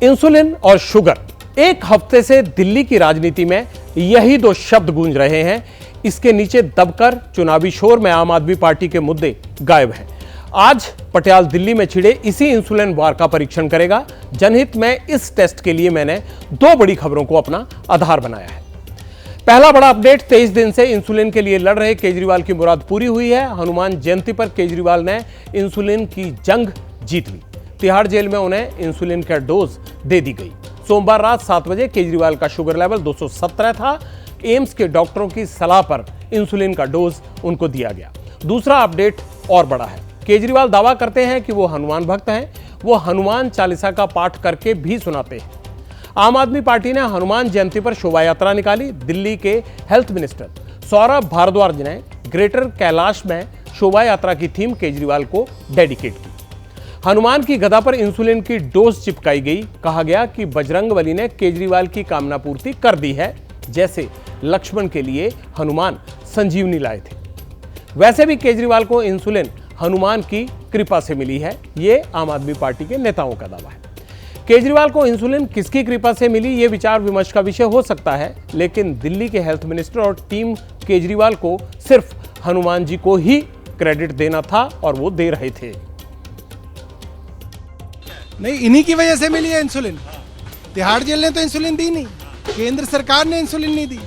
Insulin और sugar, एक हफ्ते से दिल्ली की राजनीति में यही दो शब्द गूंज रहे हैं। इसके नीचे दबकर चुनावी शोर में आम आदमी पार्टी के मुद्दे गायब हैं। आज पटियाला दिल्ली में छिड़े इसी इंसुलिन वार का परीक्षण करेगा जनहित में। इस टेस्ट के लिए मैंने दो बड़ी खबरों को अपना आधार बनाया है। पहला बड़ा अपडेट, 23 दिन से इंसुलिन के लिए लड़ रहे केजरीवाल की मुराद पूरी हुई है। हनुमान जयंती पर केजरीवाल ने इंसुलिन की जंग जीत ली। तिहाड़ जेल में उन्हें इंसुलिन का डोज दे दी गई। सोमवार रात 7 बजे केजरीवाल का शुगर लेवल 217 था। एम्स के डॉक्टरों की सलाह पर इंसुलिन का डोज उनको दिया गया। दूसरा अपडेट और बड़ा है। केजरीवाल दावा करते हैं कि वो हनुमान भक्त हैं। वो हनुमान चालीसा का पाठ करके भी सुनाते हैं। आम आदमी पार्टी ने हनुमान जयंती पर शोभा यात्रा निकाली। दिल्ली के हेल्थ मिनिस्टर सौरभ भारद्वाज ने ग्रेटर कैलाश में शोभा यात्रा की थीम केजरीवाल को डेडिकेट की। हनुमान की गदा पर इंसुलिन की डोज चिपकाई गई। कहा गया कि बजरंगबली ने केजरीवाल की कामना पूर्ति कर दी है, जैसे लक्ष्मण के लिए हनुमान संजीवनी लाए थे। वैसे भी केजरीवाल को इंसुलिन हनुमान की कृपा से मिली है, ये आम आदमी पार्टी के नेताओं का दावा है। केजरीवाल को इंसुलिन किसकी कृपा से मिली, ये विचार विमर्श का विषय हो सकता है, लेकिन दिल्ली के हेल्थ मिनिस्टर और टीम केजरीवाल को सिर्फ हनुमान जी को ही क्रेडिट देना था और वो दे रहे थे। नहीं, इन्हीं की वजह से मिली है इंसुलिन। तिहाड़ जेल ने तो इंसुलिन दी नहीं, केंद्र सरकार ने इंसुलिन नहीं दी।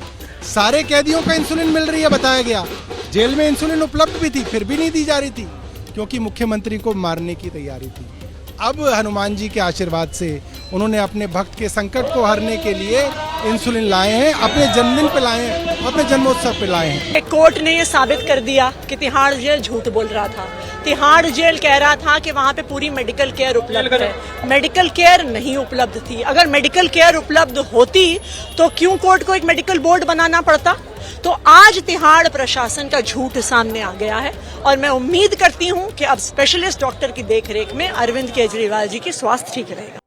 सारे कैदियों को इंसुलिन मिल रही है, बताया गया। जेल में इंसुलिन उपलब्ध भी थी, फिर भी नहीं दी जा रही थी, क्योंकि मुख्यमंत्री को मारने की तैयारी थी। अब हनुमान जी के आशीर्वाद से उन्होंने अपने भक्त के संकट को हरने के लिए इंसुलिन लाए हैं, अपने जन्मदिन पे लाए हैं, अपने जन्मोत्सव पे लाए हैं। कोर्ट ने ये साबित कर दिया कि तिहाड़ जेल झूठ बोल रहा था। तिहाड़ जेल कह रहा था कि वहाँ पे पूरी मेडिकल केयर उपलब्ध है। मेडिकल केयर नहीं उपलब्ध थी। अगर मेडिकल केयर उपलब्ध होती तो क्यों कोर्ट को एक मेडिकल बोर्ड बनाना पड़ता? तो आज तिहाड़ प्रशासन का झूठ सामने आ गया है और मैं उम्मीद करती हूं कि अब स्पेशलिस्ट डॉक्टर की देखरेख में अरविंद केजरीवाल जी की स्वास्थ्य ठीक रहेगा।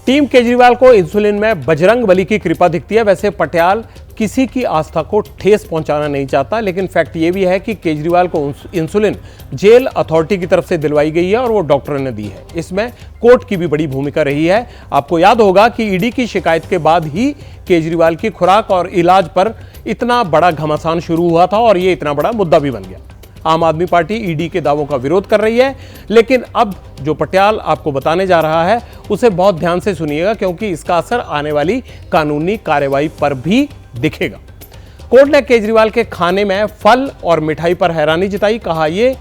टीम केजरीवाल को इंसुलिन में बजरंगबली की कृपा दिखती है। वैसे पटियाला किसी की आस्था को ठेस पहुंचाना नहीं चाहता, लेकिन फैक्ट ये भी है कि केजरीवाल को इंसुलिन जेल अथॉरिटी की तरफ से दिलवाई गई है और वो डॉक्टर ने दी है। इसमें कोर्ट की भी बड़ी भूमिका रही है। आपको याद होगा कि ईडी की शिकायत के बाद ही केजरीवाल की खुराक और इलाज पर इतना बड़ा घमासान शुरू हुआ था और ये इतना बड़ा मुद्दा भी बन गया। आम आदमी पार्टी ईडी के दावों का विरोध कर रही है, लेकिन अब जो पटियाला आपको बताने जा रहा है उसे बहुत ध्यान से सुनिएगा, क्योंकि इसका असर आने वाली कानूनी कार्रवाई पर भी दिखेगा। कोर्ट ने केजरीवाल के खाने में फल और मिठाई पर हैरानी जताई। कहा ये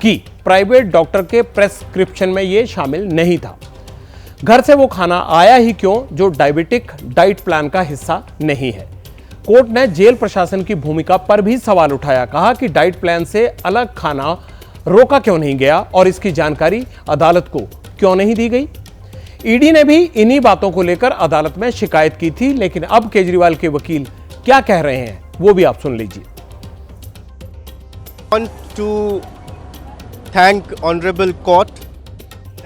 कि प्राइवेट डॉक्टर के प्रेस्क्रिप्शन में ये शामिल नहीं था। घर से वो खाना आया ही क्यों जो डायबिटिक डाइट प्लान का हिस्सा नहीं है। कोर्ट ने जेल प्रशासन की भूमिका पर भी सवाल उठाया। कहा कि डाइट प्लान से अलग खाना रोका क्यों नहीं गया और इसकी जानकारी अदालत को क्यों नहीं दी गई। ईडी ने भी इन्हीं बातों को लेकर अदालत में शिकायत की थी, लेकिन अब केजरीवाल के वकील क्या कह रहे हैं वो भी आप सुन लीजिए।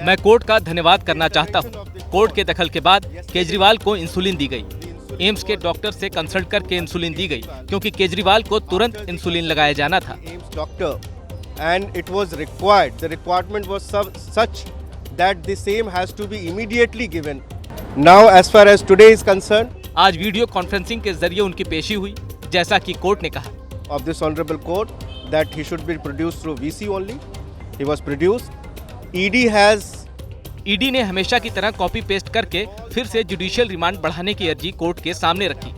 मैं कोर्ट का धन्यवाद करना चाहता हूं। कोर्ट के दखल के बाद केजरीवाल को इंसुलिन दी गई। एम्स के डॉक्टर से कंसल्ट करके इंसुलिन दी गई, क्योंकि केजरीवाल को तुरंत इंसुलिन लगाया जाना था। And it was required. The requirement was such that the same has to be immediately given. Now, as far as today is concerned, आज वीडियो कॉन्फ्रेंसिंग के जरिए उनकी पेशी हुई, जैसा कि कोर्ट ने कहा। of this honorable court that he should be produced through VC only. He was produced. ED ने हमेशा की तरह कॉपी पेस्ट करके फिर से जुडिशियल रिमांड बढ़ाने की अर्जी कोर्ट के सामने रखी।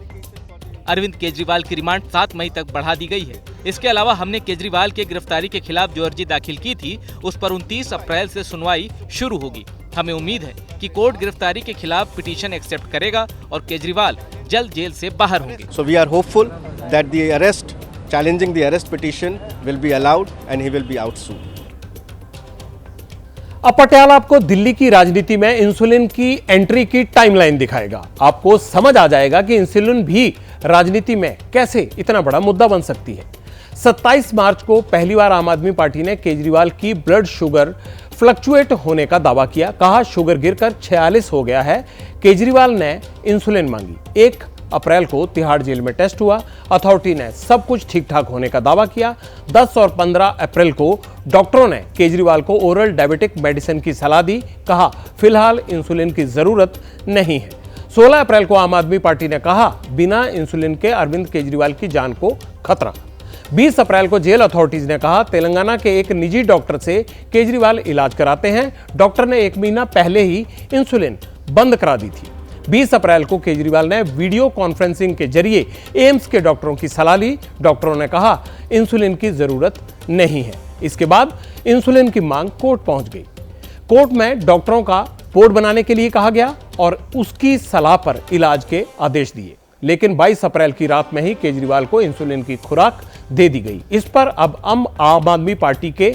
अरविंद केजरीवाल की रिमांड 7 मई तक बढ़ा दी गई है। इसके अलावा हमने केजरीवाल के गिरफ्तारी के खिलाफ जो अर्जी दाखिल की थी उस पर 29 अप्रैल से सुनवाई शुरू होगी। हमें उम्मीद है कि कोर्ट गिरफ्तारी के खिलाफ पिटीशन एक्सेप्ट करेगा और केजरीवाल जल्द जेल से बाहर होंगे। So we are hopeful that the arrest, challenging the arrest petition will be allowed and he will be out soon. अब पटियाला आपको दिल्ली की राजनीति में इंसुलिन की एंट्री की टाइमलाइन दिखाएगा। आपको समझ आ जाएगा कि इंसुलिन भी राजनीति में कैसे इतना बड़ा मुद्दा बन सकती है। 27 मार्च को पहली बार आम आदमी पार्टी ने केजरीवाल की ब्लड शुगर फ्लक्चुएट होने का दावा किया। कहा शुगर गिरकर 46 हो गया है। केजरीवाल ने इंसुलिन मांगी। एक अप्रैल को तिहाड़ जेल में टेस्ट हुआ। अथॉरिटी ने सब कुछ ठीक ठाक होने का दावा किया। 10 और 15 अप्रैल को डॉक्टरों ने केजरीवाल को ओरल डायबिटिक मेडिसिन की सलाह दी। कहा फिलहाल इंसुलिन की जरूरत नहीं है। 16 अप्रैल को आम आदमी पार्टी ने कहा बिना इंसुलिन के अरविंद केजरीवाल की जान को खतरा। 20 अप्रैल को जेल अथॉरिटीज ने कहा तेलंगाना के एक निजी डॉक्टर से केजरीवाल इलाज कराते हैं। डॉक्टर ने 1 महीना पहले ही इंसुलिन बंद करा दी थी। 20 अप्रैल को केजरीवाल ने वीडियो कॉन्फ्रेंसिंग के जरिए एम्स के डॉक्टरों की सलाह ली। डॉक्टरों ने कहा इंसुलिन की जरूरत नहीं है। इसके बाद इंसुलिन की मांग कोर्ट पहुंच गई। कोर्ट में डॉक्टरों का बोर्ड बनाने के लिए कहा गया और उसकी सलाह पर इलाज के आदेश दिए। लेकिन 22 अप्रैल की रात में ही केजरीवाल को इंसुलिन की खुराक दे दी गई। इस पर अब आम आदमी पार्टी के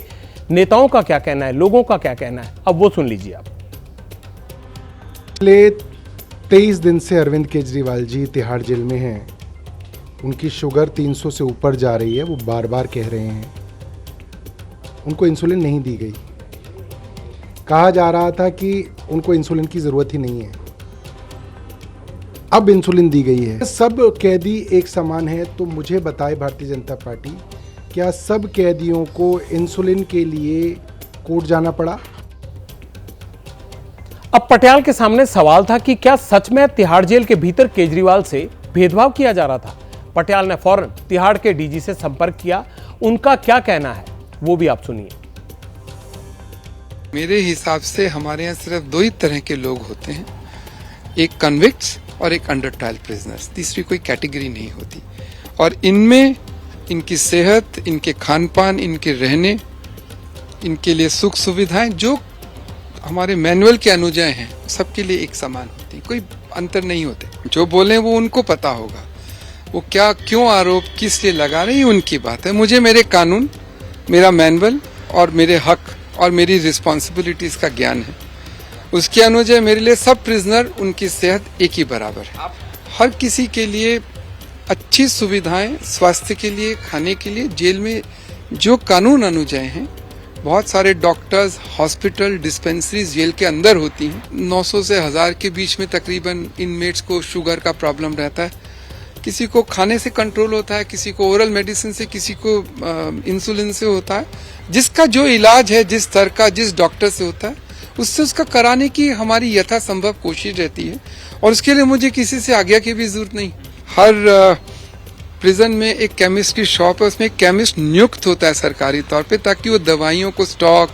नेताओं का क्या कहना है, लोगों का क्या कहना है, अब वो सुन लीजिए आप। पिछले 23 दिन से अरविंद केजरीवाल जी तिहाड़ जेल में हैं। उनकी शुगर 300 से ऊपर जा रही है। वो बार बार कह रहे हैं उनको इंसुलिन नहीं दी गई। कहा जा रहा था कि उनको इंसुलिन की ज़रूरत ही नहीं है। अब इंसुलिन दी गई है। सब कैदी एक समान है। तो मुझे बताए भारतीय जनता पार्टी, क्या सब कैदियों को इंसुलिन के लिए कोर्ट जाना पड़ा? अब पटियाल के सामने सवाल था कि क्या सच में तिहाड़ जेल के भीतर केजरीवाल से भेदभाव किया जा रहा था। पटियाल ने फौरन तिहाड़ के डीजी से संपर्क किया। उनका क्या कहना है वो भी आप सुनिए। मेरे हिसाब से हमारे यहाँ सिर्फ 2 ही तरह के लोग होते हैं, एक कन्विक्ट्स और एक अंडर ट्रायल प्रिजनर्स। तीसरी कोई कैटेगरी नहीं होती। और इनमें इनकी सेहत, इनके खान पान, इनके रहने, इनके लिए सुख सुविधाएं जो हमारे मैनुअल के अनुजाएं हैं सबके लिए एक समान होती है। कोई अंतर नहीं होते। जो बोले वो उनको पता होगा। वो क्या क्यों आरोप किस लिए लगा रहे हैं उनकी बात है। मुझे मेरे कानून, मेरा मैनुअल और मेरे हक और मेरी रिस्पॉन्सिबिलिटीज का ज्ञान है। उसके अनुसार मेरे लिए सब प्रिजनर उनकी सेहत एक ही बराबर है। हर किसी के लिए अच्छी सुविधाएं, स्वास्थ्य के लिए, खाने के लिए जेल में जो कानून अनुजाएं हैं, बहुत सारे डॉक्टर्स, हॉस्पिटल, डिस्पेंसरीज जेल के अंदर होती हैं। 900 से 1000 के बीच में तकरीबन इनमेट्स को शुगर का प्रॉब्लम रहता है। किसी को खाने से कंट्रोल होता है, किसी को ओरल मेडिसिन से, किसी को इंसुलिन से होता है। जिसका जो इलाज है, जिस स्तर का, जिस डॉक्टर से होता है, उससे उसका कराने की हमारी यथासंभव कोशिश रहती है। और उसके लिए मुझे किसी से आज्ञा की भी जरूरत नहीं। हर प्रिजन में एक केमिस्ट की शॉप है, उसमें एक केमिस्ट नियुक्त होता है सरकारी तौर पे, ताकि वो दवाइयों को स्टॉक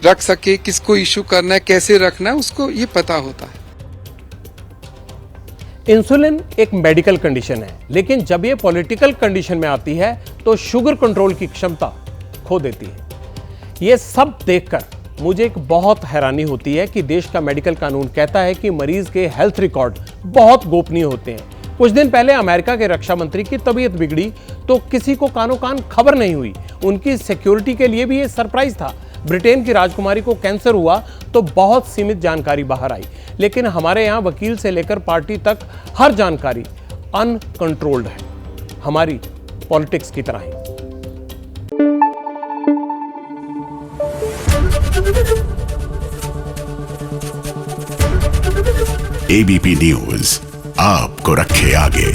रख सके, किसको इशू करना है, कैसे रखना है, उसको ये पता होता है। इंसुलिन एक मेडिकल कंडीशन है, लेकिन जब ये पॉलिटिकल कंडीशन में आती है तो शुगर कंट्रोल की क्षमता खो देती है। ये सब देखकर मुझे एक बहुत हैरानी होती है कि देश का मेडिकल कानून कहता है कि मरीज के हेल्थ रिकॉर्ड बहुत गोपनीय होते हैं। कुछ दिन पहले अमेरिका के रक्षा मंत्री की तबीयत बिगड़ी तो किसी को कानो कान खबर नहीं हुई। उनकी सिक्योरिटी के लिए भी ये सरप्राइज था। ब्रिटेन की राजकुमारी को कैंसर हुआ तो बहुत सीमित जानकारी बाहर आई, लेकिन हमारे यहाँ वकील से लेकर पार्टी तक हर जानकारी अनकंट्रोल्ड है, हमारी पॉलिटिक्स की तरह ही। एबीपी न्यूज आपको रखे आगे।